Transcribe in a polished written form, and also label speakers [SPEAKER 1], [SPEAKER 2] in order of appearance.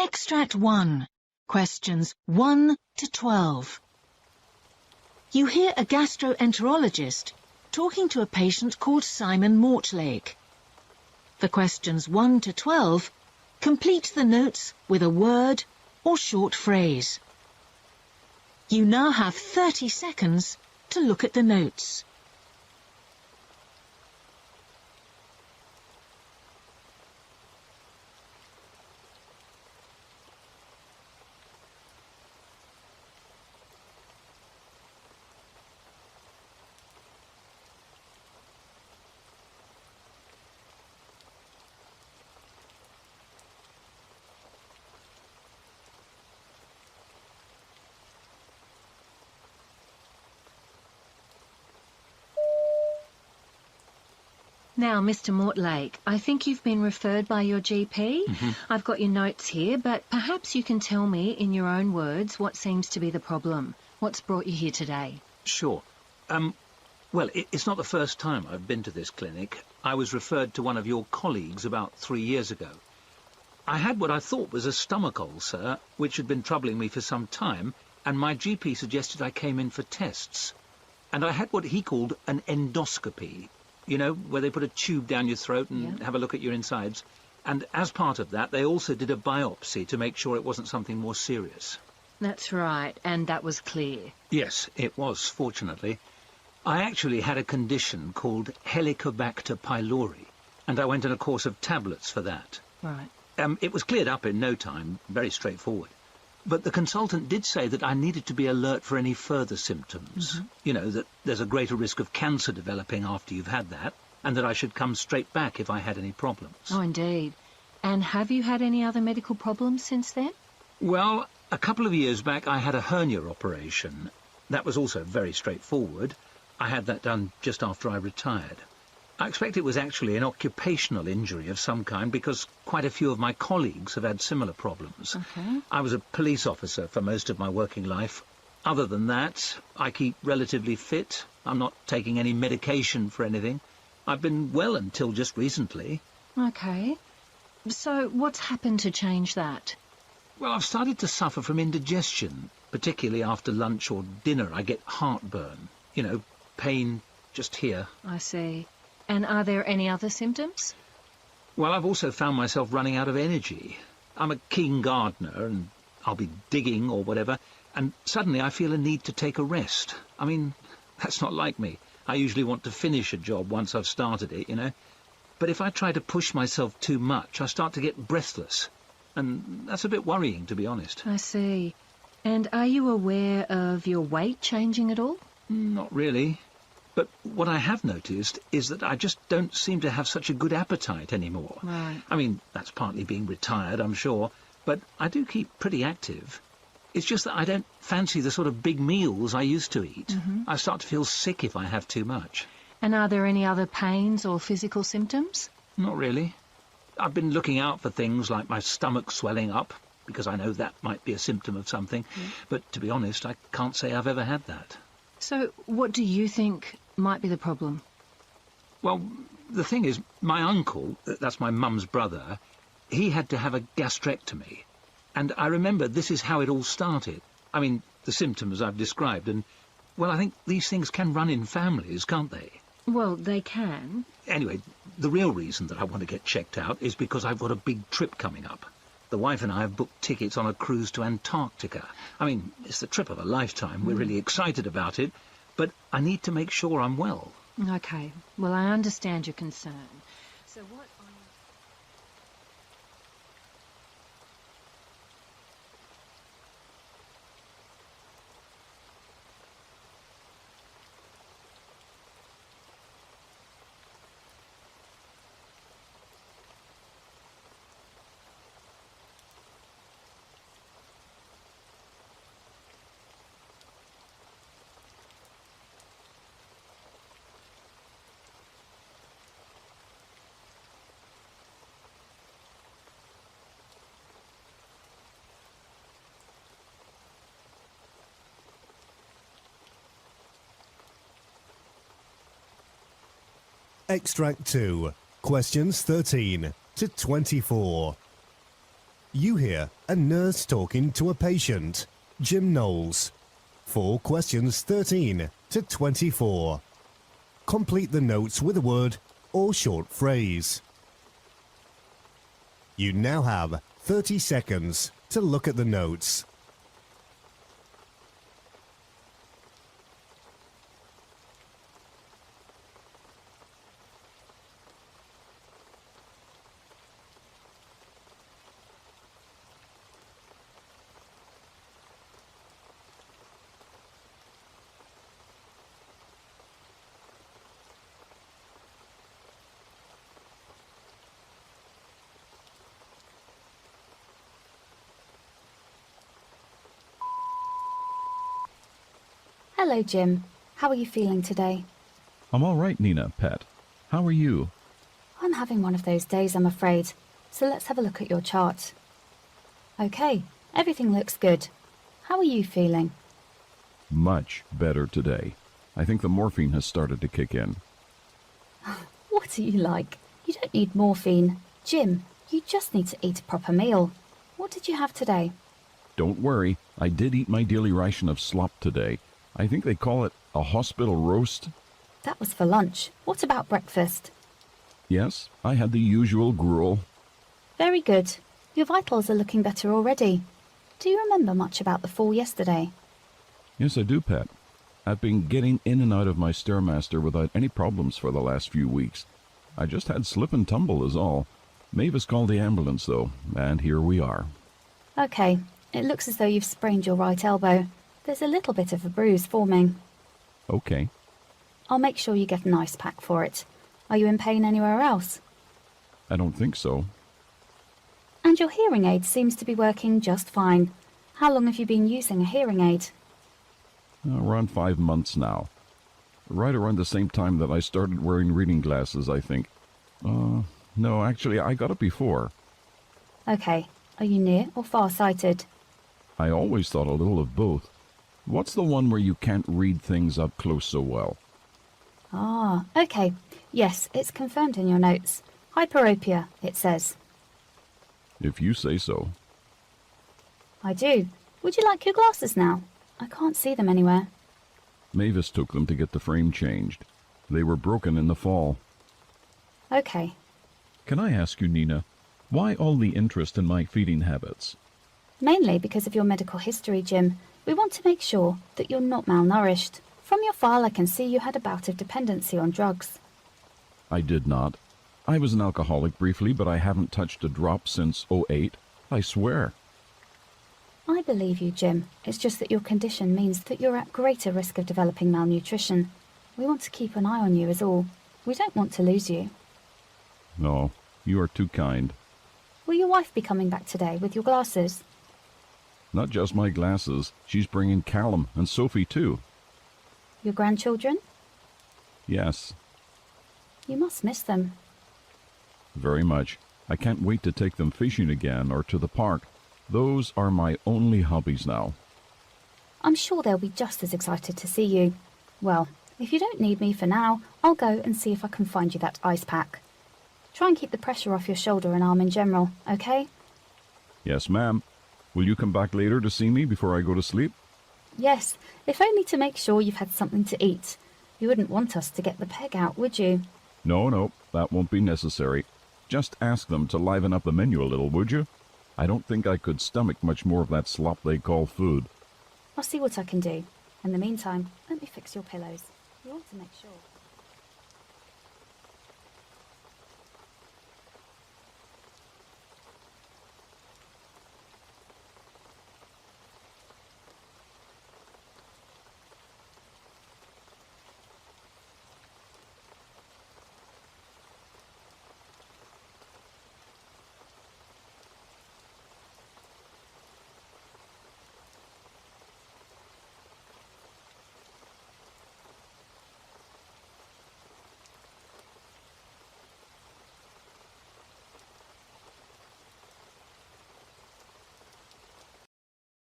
[SPEAKER 1] Extract 1. Questions 1 to 12. You hear a gastroenterologist talking to a patient called Simon Mortlake. For questions 1 to 12, complete the notes with a word or short phrase. You now have 30 seconds to look at the notes. Now, Mr. Mortlake, I think you've been referred by your GP. I've got your notes here, but perhaps you can tell me in your own words what seems to be the problem. What's brought you here today?
[SPEAKER 2] Sure. Well, it's not the first time I've been to this clinic. I was referred to one of your colleagues about 3 years ago. I had what I thought was a stomach ulcer, which had been troubling me for some time, and my GP suggested I came in for tests. And I had what he called an endoscopy. You know, where they put a tube down your throat and have a look at your insides. And as part of that, they also did a biopsy to make sure it wasn't something more serious.
[SPEAKER 1] That's right, and that was clear.
[SPEAKER 2] Yes, it was, fortunately. I actually had a condition called Helicobacter pylori, and I went on a course of tablets for that.
[SPEAKER 1] Right.
[SPEAKER 2] It was cleared up in no time, very straightforward. But the consultant did say that I needed to be alert for any further symptoms. You know, that there's a greater risk of cancer developing after you've had that, and that I should come straight back if I had any problems.
[SPEAKER 1] Oh, indeed. And have you had any other medical problems since then?
[SPEAKER 2] Well, a couple of years back I had a hernia operation. That was also very straightforward. I had that done just after I retired. I expect it was actually an occupational injury of some kind because quite a few of my colleagues have had similar problems.
[SPEAKER 1] Okay.
[SPEAKER 2] I was a police officer for most of my working life. Other than that, I keep relatively fit. I'm not taking any medication for anything. I've been well until just recently.
[SPEAKER 1] Okay. So what's happened to change that?
[SPEAKER 2] Well, I've started to suffer from indigestion, particularly after lunch or dinner. I get heartburn. You know, pain just here.
[SPEAKER 1] I see. And are there any other symptoms?
[SPEAKER 2] Well, I've also found myself running out of energy. I'm a keen gardener, and I'll be digging or whatever, and suddenly I feel a need to take a rest. I mean, that's not like me. I usually want to finish a job once I've started it, you know. But if I try to push myself too much, I start to get breathless. And that's a bit worrying, to be honest.
[SPEAKER 1] I see. And are you aware of your weight changing at all?
[SPEAKER 2] Not really. But what I have noticed is that I just don't seem to have such a good appetite anymore.
[SPEAKER 1] Right.
[SPEAKER 2] I mean, that's partly being retired, I'm sure, but I do keep pretty active. It's just that I don't fancy the sort of big meals I used to eat. I start to feel sick if I have too much.
[SPEAKER 1] And are there any other pains or physical symptoms?
[SPEAKER 2] Not really. I've been looking out for things like my stomach swelling up, because I know that might be a symptom of something. But to be honest, I can't say I've ever had that.
[SPEAKER 1] So what do you think might be the problem?
[SPEAKER 2] Well, the thing is, my uncle, that's my mum's brother, he had to have a gastrectomy. And I remember this is how it all started. I mean, the symptoms I've described, and, well, I think these things can run in families, can't they?
[SPEAKER 1] Well, they can.
[SPEAKER 2] Anyway, the real reason that I want to get checked out is because I've got a big trip coming up. The wife and I have booked tickets on a cruise to Antarctica. I mean, it's the trip of a lifetime. We're really excited about it, but I need to make sure I'm well.
[SPEAKER 1] Okay. Well, I understand your concern. So what
[SPEAKER 3] Extract 2, questions 13 to 24. You hear a nurse talking to a patient. Jim Knowles. For questions 13 to 24. Complete the notes with a word or short phrase. You now have 30 seconds to look at the notes.
[SPEAKER 4] Hello, Jim. How are you feeling today?
[SPEAKER 5] I'm all right, Nina, pet. How are you?
[SPEAKER 4] I'm having one of those days, I'm afraid. So let's have a look at your chart. Okay, everything looks good. How are you feeling?
[SPEAKER 5] Much better today. I think the morphine has started to kick in.
[SPEAKER 4] What are you like? You don't need morphine. Jim, you just need to eat a proper meal. What did you have today?
[SPEAKER 5] Don't worry, I did eat my daily ration of slop today. I think they call it a hospital roast.
[SPEAKER 4] That was for lunch. What about breakfast?
[SPEAKER 5] Yes, I had the usual gruel.
[SPEAKER 4] Very good. Your vitals are looking better already. Do you remember much about the fall yesterday?
[SPEAKER 5] Yes, I do, pet. I've been getting in and out of my Stairmaster without any problems for the last few weeks. I just had slip and tumble is all. Mavis called the ambulance, though, and here we are.
[SPEAKER 4] Okay, it looks as though you've sprained your right elbow. There's a little bit of a bruise forming.
[SPEAKER 5] Okay.
[SPEAKER 4] I'll make sure you get an ice pack for it. Are you in pain anywhere else?
[SPEAKER 5] I don't think so.
[SPEAKER 4] And your hearing aid seems to be working just fine. How long have you been using a hearing aid?
[SPEAKER 5] Around 5 months now. Right around the same time that I started wearing reading glasses, I think. No, actually, I got it before.
[SPEAKER 4] Okay, are you near or far-sighted?
[SPEAKER 5] I always thought a little of both. What's the one where you can't read things up close so well?
[SPEAKER 4] Ah, okay. Yes, it's confirmed in your notes. Hyperopia, it says.
[SPEAKER 5] If you say so.
[SPEAKER 4] I do. Would you like your glasses now? I can't see them anywhere.
[SPEAKER 5] Mavis took them to get the frame changed. They were broken in the fall.
[SPEAKER 4] Okay.
[SPEAKER 5] Can I ask you, Nina, why all the interest in my feeding habits?
[SPEAKER 4] Mainly because of your medical history, Jim. We want to make sure that you're not malnourished. From your file, I can see you had a bout of dependency on drugs.
[SPEAKER 5] I did not. I was an alcoholic briefly, but I haven't touched a drop since '08. I swear.
[SPEAKER 4] I believe you, Jim. It's just that your condition means that you're at greater risk of developing malnutrition. We want to keep an eye on you is all. We don't want to lose you.
[SPEAKER 5] No, you are too kind.
[SPEAKER 4] Will your wife be coming back today with your glasses?
[SPEAKER 5] Not just my glasses. She's bringing Callum and Sophie too.
[SPEAKER 4] Your grandchildren?
[SPEAKER 5] Yes,
[SPEAKER 4] You must miss them.
[SPEAKER 5] very much. I can't wait to take them fishing again or to the park. Those are my only hobbies now.
[SPEAKER 4] I'm sure they'll be just as excited to see you. Well, if you don't need me for now, I'll go and see if I can find you that ice pack. Try and keep the pressure off your shoulder and arm in general, okay?
[SPEAKER 5] Yes, ma'am. Will you come back later to see me before I go to sleep?
[SPEAKER 4] Yes, if only to make sure you've had something to eat. You wouldn't want us to get the peg out, would you?
[SPEAKER 5] No, that won't be necessary. Just ask them to liven up the menu a little, would you? I don't think I could stomach much more of that slop they call food.
[SPEAKER 4] I'll see what I can do. In the meantime, let me fix your pillows. You want to make sure.